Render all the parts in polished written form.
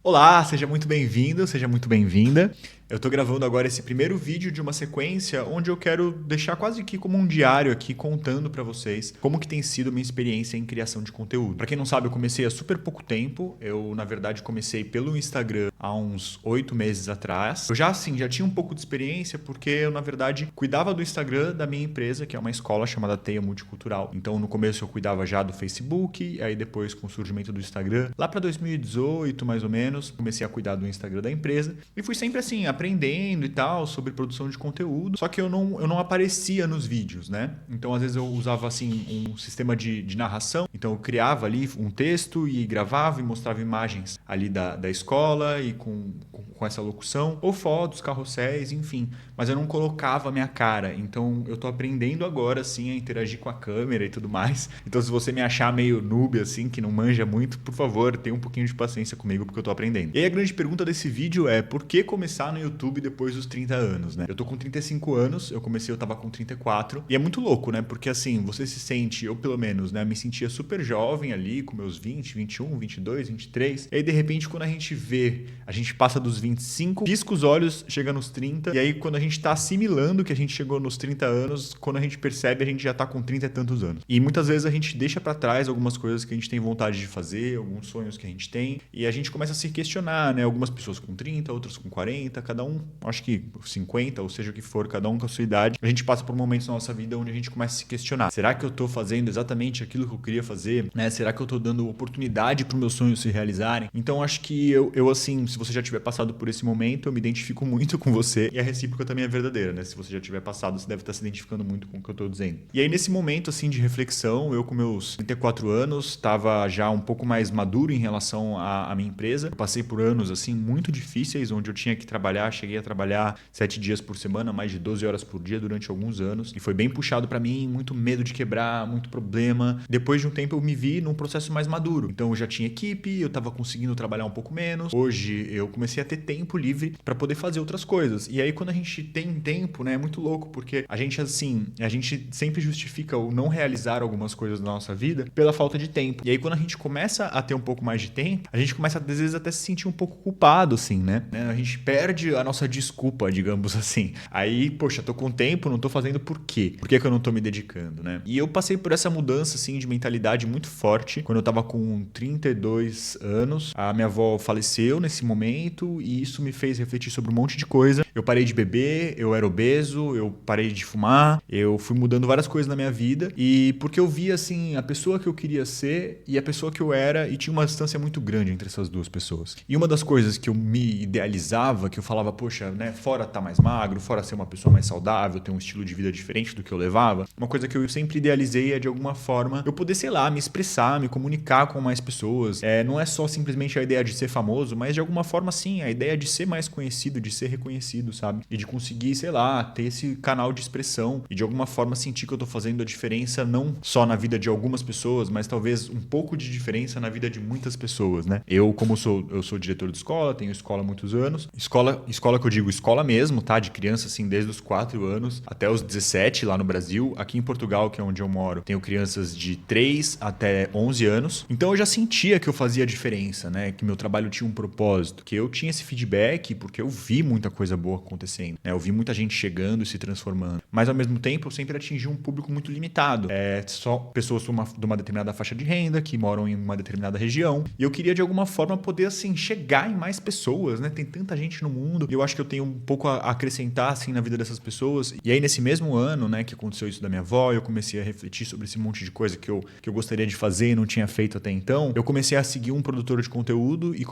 Olá, seja muito bem-vindo, seja muito bem-vinda. Eu estou gravando agora esse primeiro vídeo de uma sequência onde eu quero deixar quase que como um diário aqui contando para vocês como que tem sido a minha experiência em criação de conteúdo. Para quem não sabe, eu comecei há super pouco tempo. Eu, na verdade, comecei pelo Instagram há uns 8 meses atrás. Eu já tinha um pouco de experiência porque eu, na verdade, cuidava do Instagram da minha empresa, que é uma escola chamada Teia Multicultural. Então, no começo eu cuidava já do Facebook, aí depois com o surgimento do Instagram, lá para 2018, mais ou menos, comecei a cuidar do Instagram da empresa e fui sempre assim, aprendendo e tal sobre produção de conteúdo, só que eu não aparecia nos vídeos, né? Então às vezes eu usava assim um sistema de narração, então eu criava ali um texto e gravava e mostrava imagens ali da escola e com essa locução, ou fotos, carrosséis, enfim, mas eu não colocava a minha cara, então eu tô aprendendo agora assim a interagir com a câmera e tudo mais, então se você me achar meio noob assim, que não manja muito, por favor, tenha um pouquinho de paciência comigo porque eu tô aprendendo. E aí a grande pergunta desse vídeo é por que começar no YouTube depois dos 30 anos, né? Eu tô com 35 anos, eu tava com 34, e é muito louco, né? Porque assim, você se sente, eu pelo menos, né, me sentia super jovem ali, com meus 20, 21, 22, 23, e aí de repente quando a gente passa dos 25, pisca os olhos, chega nos 30, e aí quando a gente tá assimilando que a gente chegou nos 30 anos, quando a gente percebe, a gente já tá com 30 e tantos anos. E muitas vezes a gente deixa pra trás algumas coisas que a gente tem vontade de fazer, alguns sonhos que a gente tem, e a gente começa a se questionar, né? Algumas pessoas com 30, outras com 40, cada um, acho que 50, ou seja o que for, cada um com a sua idade, a gente passa por momentos na nossa vida onde a gente começa a se questionar. Será que eu tô fazendo exatamente aquilo que eu queria fazer? Né? Será que eu tô dando oportunidade para os meus sonhos se realizarem? Então acho que eu assim, se você já tiver passado por esse momento, eu me identifico muito com você e a recíproca também é verdadeira, né? Se você já tiver passado, você deve estar se identificando muito com o que eu tô dizendo. E aí nesse momento assim de reflexão, eu com meus 34 anos, estava já um pouco mais maduro em relação à minha empresa. Eu passei por anos assim muito difíceis, onde eu tinha que trabalhar, cheguei a trabalhar 7 dias por semana, mais de 12 horas por dia durante alguns anos. E foi bem puxado para mim, muito medo de quebrar, muito problema. Depois de um tempo eu me vi num processo mais maduro. Então eu já tinha equipe, eu estava conseguindo trabalhar um pouco menos. Hoje eu comecei a ter tempo livre para poder fazer outras coisas. E aí quando a gente tem tempo, né, é muito louco, porque a gente sempre justifica o não realizar algumas coisas na nossa vida pela falta de tempo. E aí quando a gente começa a ter um pouco mais de tempo, a gente começa às vezes até se sentir um pouco culpado, assim, né? A gente perde a nossa desculpa, digamos assim. Aí, poxa, tô com tempo, não tô fazendo por quê? Por que eu não tô me dedicando, né? E eu passei por essa mudança, assim, de mentalidade muito forte quando eu tava com 32 anos. A minha avó faleceu nesse momento e isso me fez refletir sobre um monte de coisa. Eu parei de beber, eu era obeso, eu parei de fumar, eu fui mudando várias coisas na minha vida e porque eu via, assim, a pessoa que eu queria ser e a pessoa que eu era e tinha uma distância muito grande entre essas duas pessoas. E uma das coisas que eu me idealizava, que eu falava, poxa, né, fora tá mais magro, fora ser uma pessoa mais saudável, ter um estilo de vida diferente do que eu levava, uma coisa que eu sempre idealizei é de alguma forma eu poder, sei lá, me expressar, me comunicar com mais pessoas. Não é só simplesmente a ideia de ser famoso, mas de alguma forma sim, a ideia de ser mais conhecido, de ser reconhecido, sabe? E de conseguir, sei lá, ter esse canal de expressão e de alguma forma sentir que eu tô fazendo a diferença não só na vida de algumas pessoas, mas talvez um pouco de diferença na vida de muitas pessoas, né? Eu sou diretor de escola, tenho escola há muitos anos. Escola que eu digo, escola mesmo, tá? De criança, assim, desde os 4 anos até os 17 lá no Brasil. Aqui em Portugal, que é onde eu moro, tenho crianças de 3 até 11 anos. Então eu já sentia que eu fazia a diferença, né? Que meu trabalho tinha um propósito, que eu tinha esse feedback porque eu vi muita coisa boa acontecendo, né? Eu vi muita gente chegando e se transformando. Mas ao mesmo tempo eu sempre atingi um público muito limitado. Só pessoas de uma determinada faixa de renda, que moram em uma determinada região. E eu queria de alguma forma poder, assim, chegar em mais pessoas, né? Tem tanta gente no mundo. E eu acho que eu tenho um pouco a acrescentar, assim, na vida dessas pessoas. E aí, nesse mesmo ano, né, que aconteceu isso da minha avó, eu comecei a refletir sobre esse monte de coisa que eu gostaria de fazer e não tinha feito até então. Eu comecei a seguir um produtor de conteúdo e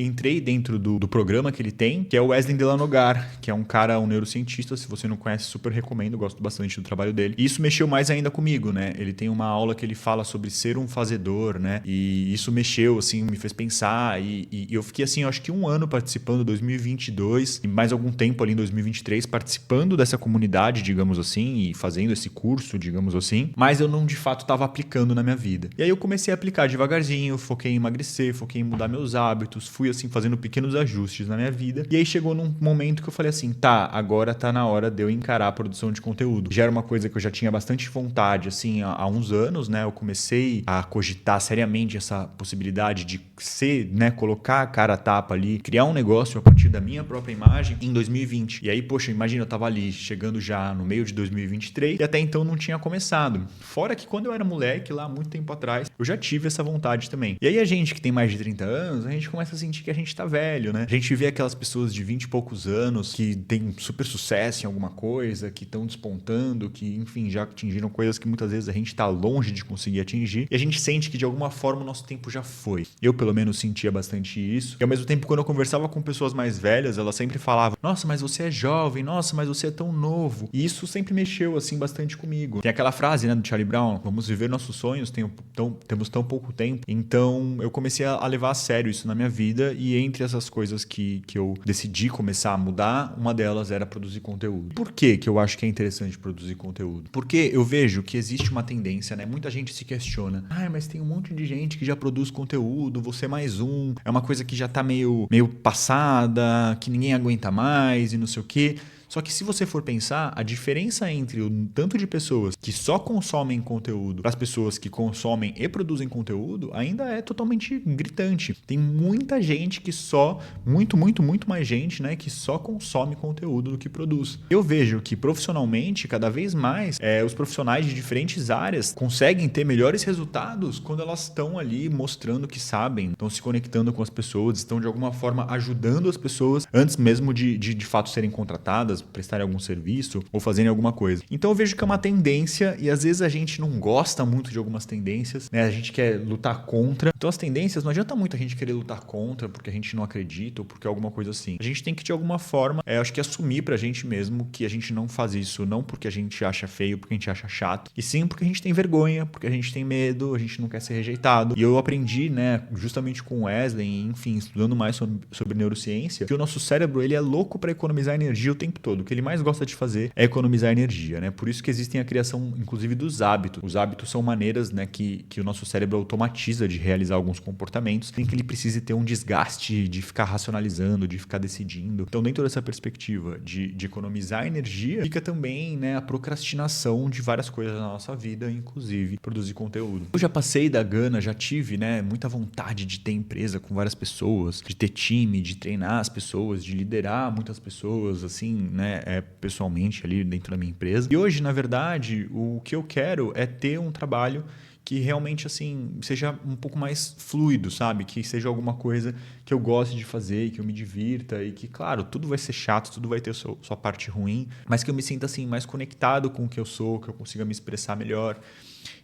entrei dentro do programa que ele tem, que é o Wesley Delanogar, que é um cara, um neurocientista. Se você não conhece, super recomendo, gosto bastante do trabalho dele. E isso mexeu mais ainda comigo, né? Ele tem uma aula que ele fala sobre ser um fazedor, né? E isso mexeu, assim, me fez pensar. E eu fiquei, assim, eu acho que um ano participando, 2022, e mais algum tempo ali em 2023, participando dessa comunidade, digamos assim, e fazendo esse curso, digamos assim, mas eu não, de fato, estava aplicando na minha vida. E aí eu comecei a aplicar devagarzinho, foquei em emagrecer, foquei em mudar meus hábitos, fui, assim, fazendo pequenos ajustes na minha vida. E aí chegou num momento que eu falei assim, tá, agora tá na hora de eu encarar a produção de conteúdo. Já era uma coisa que eu já tinha bastante vontade, assim, há uns anos, né? Eu comecei a cogitar seriamente essa possibilidade de ser, né, colocar a cara a tapa ali, criar um negócio a partir da minha própria imagem em 2020. E aí, poxa, imagina, eu tava ali chegando já no meio de 2023 e até então não tinha começado. Fora que quando eu era moleque, lá muito tempo atrás, eu já tive essa vontade também. E aí a gente que tem mais de 30 anos, a gente começa a sentir que a gente tá velho, né? A gente vê aquelas pessoas de 20 e poucos anos que têm super sucesso em alguma coisa, que estão despontando, que, enfim, já atingiram coisas que muitas vezes a gente tá longe de conseguir atingir. E a gente sente que de alguma forma o nosso tempo já foi. Eu, pelo menos, sentia bastante isso. E ao mesmo tempo, quando eu conversava com pessoas mais velhas, elas sempre falavam: nossa, mas você é jovem, nossa, mas você é tão novo. E isso sempre mexeu, assim, bastante comigo. Tem aquela frase, né, do Charlie Brown: vamos viver nossos sonhos, temos tão pouco tempo. Então, eu comecei a levar a sério isso na minha vida, e entre essas coisas que eu decidi começar a mudar, uma delas era produzir conteúdo. Por que eu acho que é interessante produzir conteúdo? Porque eu vejo que existe uma tendência, né? Muita gente se questiona: mas tem um monte de gente que já produz conteúdo, você é mais um, é uma coisa que já tá meio passada, que ninguém aguenta mais e não sei o quê. Só que se você for pensar, a diferença entre o tanto de pessoas que só consomem conteúdo para as pessoas que consomem e produzem conteúdo ainda é totalmente gritante. Tem muita gente que muito mais gente, né, que só consome conteúdo do que produz. Eu vejo que profissionalmente, cada vez mais, os profissionais de diferentes áreas conseguem ter melhores resultados quando elas estão ali mostrando que sabem, estão se conectando com as pessoas, estão de alguma forma ajudando as pessoas antes mesmo de fato serem contratadas, prestarem algum serviço ou fazerem alguma coisa. Então eu vejo que é uma tendência, e às vezes a gente não gosta muito de algumas tendências, né? A gente quer lutar contra. Então as tendências, não adianta muito a gente querer lutar contra porque a gente não acredita ou porque é alguma coisa assim. A gente tem que, de alguma forma, acho que assumir pra gente mesmo que a gente não faz isso não porque a gente acha feio, porque a gente acha chato, e sim porque a gente tem vergonha, porque a gente tem medo, a gente não quer ser rejeitado. E eu aprendi, né, justamente com o Wesley, enfim, estudando mais sobre neurociência, que o nosso cérebro, ele é louco para economizar energia o tempo todo. O que ele mais gosta de fazer é economizar energia, né? Por isso que existem a criação, inclusive, dos hábitos. Os hábitos são maneiras, né, que o nosso cérebro automatiza de realizar alguns comportamentos sem que ele precise ter um desgaste de ficar racionalizando, de ficar decidindo. Então, dentro dessa perspectiva de economizar energia, fica também, né, a procrastinação de várias coisas na nossa vida, inclusive produzir conteúdo. Eu já passei da gana, já tive, né, muita vontade de ter empresa com várias pessoas, de ter time, de treinar as pessoas, de liderar muitas pessoas, assim, né, pessoalmente ali dentro da minha empresa. E hoje, na verdade, o que eu quero é ter um trabalho que realmente, assim, seja um pouco mais fluido, sabe? Que seja alguma coisa que eu goste de fazer, que eu me divirta e que, claro, tudo vai ser chato, tudo vai ter sua parte ruim, mas que eu me sinta, assim, mais conectado com o que eu sou, que eu consiga me expressar melhor.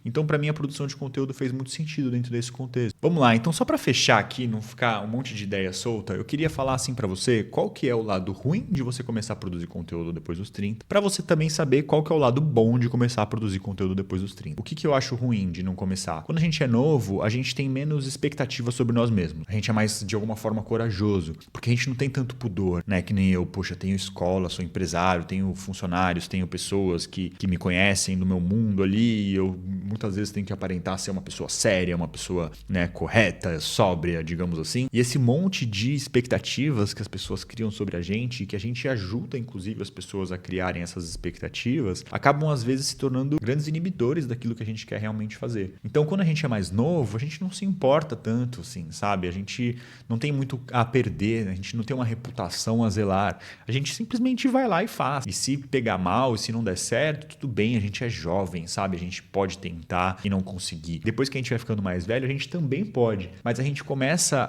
Então, para mim, a produção de conteúdo fez muito sentido dentro desse contexto. Vamos lá, então só para fechar aqui, não ficar um monte de ideia solta, eu queria falar assim para você qual que é o lado ruim de você começar a produzir conteúdo depois dos 30, para você também saber qual que é o lado bom de começar a produzir conteúdo depois dos 30. O que eu acho ruim de não começar? Quando a gente é novo, a gente tem menos expectativa sobre nós mesmos. A gente é mais, de alguma forma, corajoso, porque a gente não tem tanto pudor, né? Que nem eu, poxa, tenho escola, sou empresário, tenho funcionários, tenho pessoas que me conhecem no meu mundo ali, e eu muitas vezes tenho que aparentar ser uma pessoa séria, uma pessoa, né, correta, sóbria, digamos assim. E esse monte de expectativas que as pessoas criam sobre a gente, e que a gente ajuda, inclusive, as pessoas a criarem essas expectativas, acabam, às vezes, se tornando grandes inibidores daquilo que a gente quer realmente fazer. Então, quando a gente é mais novo, a gente não se importa tanto, assim, sabe? A gente não tem muito a perder, a gente não tem uma reputação a zelar. A gente simplesmente vai lá e faz. E se pegar mal, e se não der certo, tudo bem, a gente é jovem, sabe? A gente pode tentar e não conseguir. Depois que a gente vai ficando mais velho, a gente também pode. Mas a gente começa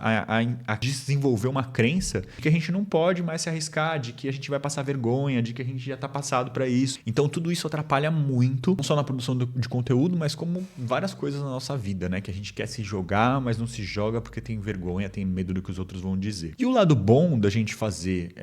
a desenvolver uma crença de que a gente não pode mais se arriscar, de que a gente vai passar vergonha, de que a gente já está passado para isso. Então tudo isso atrapalha muito, não só na produção de conteúdo, mas como várias coisas na nossa vida, né? Que a gente quer se jogar, mas não se joga porque tem vergonha, tem medo do que os outros vão dizer. E o lado bom da gente fazer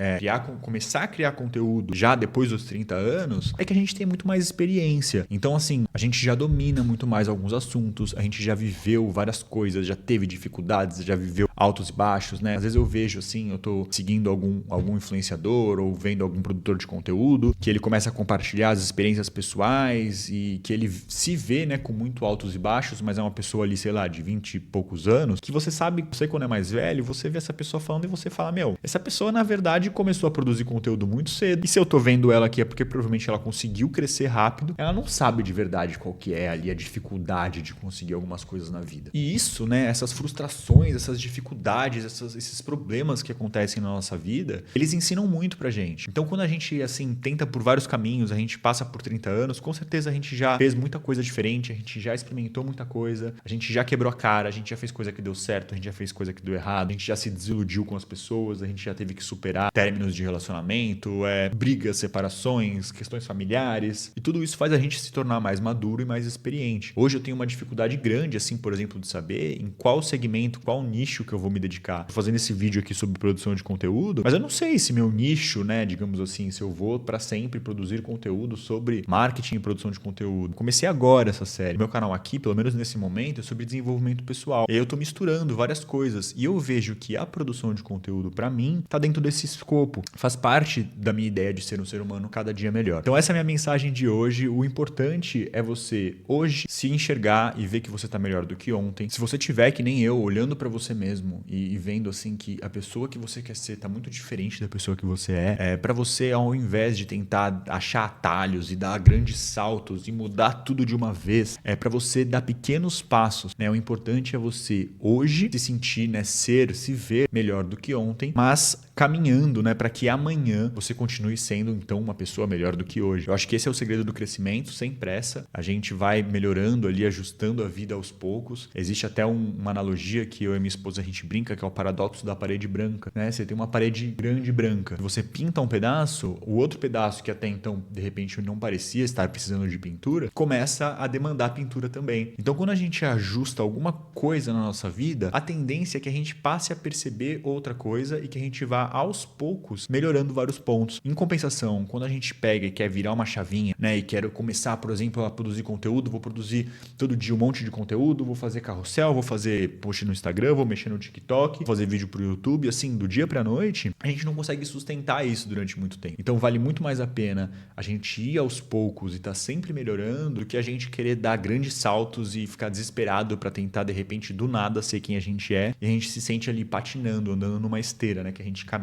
começar a criar conteúdo já depois dos 30 anos é que a gente tem muito mais experiência. Então, assim, a gente já domina domina muito mais alguns assuntos, a gente já viveu várias coisas, já teve dificuldades, já viveu altos e baixos, né? Às vezes eu vejo assim, eu tô seguindo algum influenciador ou vendo algum produtor de conteúdo, que ele começa a compartilhar as experiências pessoais e que ele se vê, né, com muito altos e baixos, mas é uma pessoa ali, sei lá, de 20 e poucos anos, que você sabe, você quando é mais velho, você vê essa pessoa falando e você fala, meu, essa pessoa na verdade começou a produzir conteúdo muito cedo, e se eu tô vendo ela aqui é porque provavelmente ela conseguiu crescer rápido, ela não sabe de verdade qual que é ali a dificuldade de conseguir algumas coisas na vida. E isso, né, essas frustrações, essas dificuldades, esses problemas que acontecem na nossa vida, eles ensinam muito pra gente. Então quando a gente, assim, tenta por vários caminhos, a gente passa por 30 anos, com certeza a gente já fez muita coisa diferente, a gente já experimentou muita coisa, a gente já quebrou a cara, a gente já fez coisa que deu certo, a gente já fez coisa que deu errado, a gente já se desiludiu com as pessoas, a gente já teve que superar términos de relacionamento, brigas, separações, questões familiares, e tudo isso faz a gente se tornar mais maduro e mais experiente. Hoje eu tenho uma dificuldade grande, assim, por exemplo, de saber em qual segmento, qual nicho que eu vou me dedicar. Tô fazendo esse vídeo aqui sobre produção de conteúdo, mas eu não sei se meu nicho, né, digamos assim, se eu vou para sempre produzir conteúdo sobre marketing e produção de conteúdo. Comecei agora essa série. Meu canal aqui, pelo menos nesse momento, é sobre desenvolvimento pessoal. E aí eu tô misturando várias coisas e eu vejo que a produção de conteúdo, para mim, tá dentro desse escopo. Faz parte da minha ideia de ser um ser humano cada dia melhor. Então essa é a minha mensagem de hoje. O importante é você hoje se enxergar e ver que você tá melhor do que ontem. Se você tiver que nem eu, olhando para você mesmo e vendo assim que a pessoa que você quer ser tá muito diferente da pessoa que você para você, ao invés de tentar achar atalhos e dar grandes saltos e mudar tudo de uma vez, para você dar pequenos passos, né? O importante é você hoje se sentir, né, se ver melhor do que ontem, mas caminhando, né, para que amanhã você continue sendo então uma pessoa melhor do que hoje. Eu acho que esse é o segredo do crescimento, sem pressa. A gente vai melhorando ali, ajustando a vida aos poucos. Existe até uma analogia que eu e minha esposa a gente brinca, que é o paradoxo da parede branca, né? Você tem uma parede grande branca. Você pinta um pedaço, o outro pedaço que até então de repente não parecia estar precisando de pintura, começa a demandar pintura também. Então quando a gente ajusta alguma coisa na nossa vida, a tendência é que a gente passe a perceber outra coisa e que a gente vá aos poucos melhorando vários pontos. Em compensação, quando a gente pega e quer virar uma chavinha, né, e quero começar, por exemplo, a produzir conteúdo, vou produzir todo dia um monte de conteúdo, vou fazer carrossel, vou fazer post no Instagram, vou mexer no TikTok, vou fazer vídeo pro YouTube, assim, do dia pra noite, a gente não consegue sustentar isso durante muito tempo. Então vale muito mais a pena a gente ir aos poucos e tá sempre melhorando do que a gente querer dar grandes saltos e ficar desesperado pra tentar, de repente, do nada ser quem a gente é, e a gente se sente ali patinando, andando numa esteira, né, que a gente caminha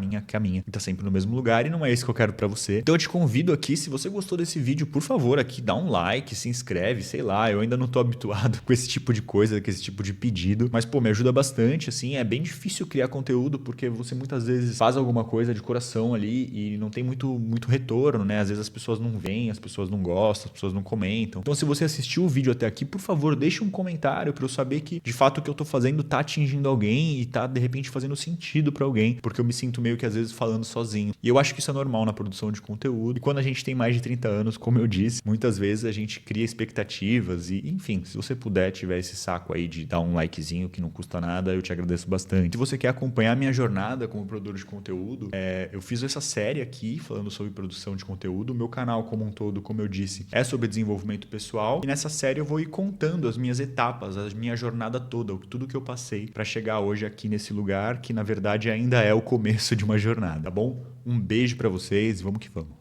e tá sempre no mesmo lugar, e não é isso que eu quero pra você. Então eu te convido aqui, se você gostou desse vídeo, por favor, aqui dá um like, se inscreve, sei lá, eu ainda não tô habituado com esse tipo de coisa, com esse tipo de pedido, mas pô, me ajuda bastante, assim, é bem difícil criar conteúdo, porque você muitas vezes faz alguma coisa de coração ali e não tem muito retorno, né? Às vezes as pessoas não veem, as pessoas não gostam, as pessoas não comentam. Então se você assistiu o vídeo até aqui, por favor, deixa um comentário pra eu saber que de fato o que eu tô fazendo tá atingindo alguém e tá de repente fazendo sentido pra alguém, porque eu me sinto meio que às vezes falando sozinho. E eu acho que isso é normal na produção de conteúdo. E quando a gente tem mais de 30 anos, como eu disse, muitas vezes a gente cria expectativas e, enfim, se você puder, tiver esse saco aí de dar um likezinho que não custa nada, eu te agradeço bastante. Se você quer acompanhar a minha jornada como produtor de conteúdo, eu fiz essa série aqui falando sobre produção de conteúdo. O meu canal como um todo, como eu disse, é sobre desenvolvimento pessoal. E nessa série eu vou ir contando as minhas etapas, a minha jornada toda, tudo que eu passei para chegar hoje aqui nesse lugar, que na verdade ainda é o começo de uma jornada, tá bom? Um beijo para vocês, vamos que vamos.